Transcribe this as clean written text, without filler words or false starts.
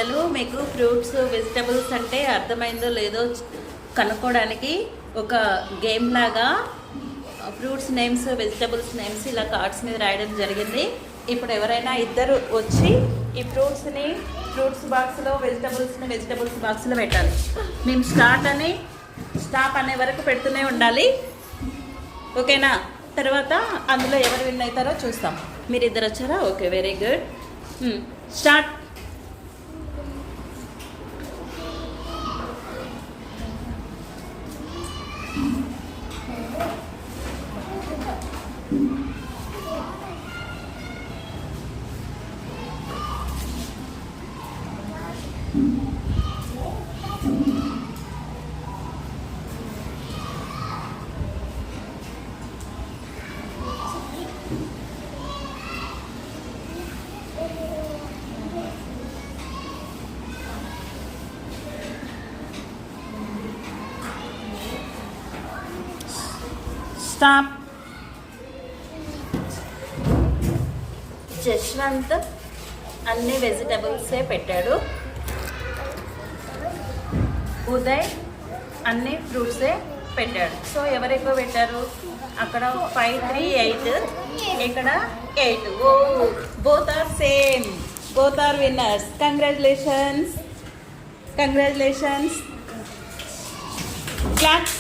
పిల్లలు మీకు fruits vegetables అంటే అర్థమైందో లేదో కనుక్కోవడానికి ఒక గేమ్ లాగా ఫ్రూట్స్ నేమ్స్ వెజిటబుల్స్ నేమ్స్ ఇలా కార్డ్స్ మీద రాయడం జరిగింది. ఇప్పుడు ఎవరైనా ఇద్దరు వచ్చి ఈ ఫ్రూట్స్ బాక్స్లో వెజిటబుల్స్ బాక్స్లో పెట్టాలి. మేము స్టాప్ అనే వరకు పెడుతూనే ఉండాలి. ఓకేనా? తర్వాత అందులో ఎవరు విన్ అవుతారో చూస్తాం. మీరు ఇద్దరు వచ్చారా? Okay, very good. Start. Stop. Jashwanth అన్ని వెజిటబుల్సే పెట్టాడు. ఉదయ్ అన్ని ఫ్రూట్సే పెట్టాడు. సో ఎవరు ఎక్కువ పెట్టారు? అక్కడ 5, 3, 8, ఇక్కడ 8. Oh, both are same, both are winners. Congratulations. Claps.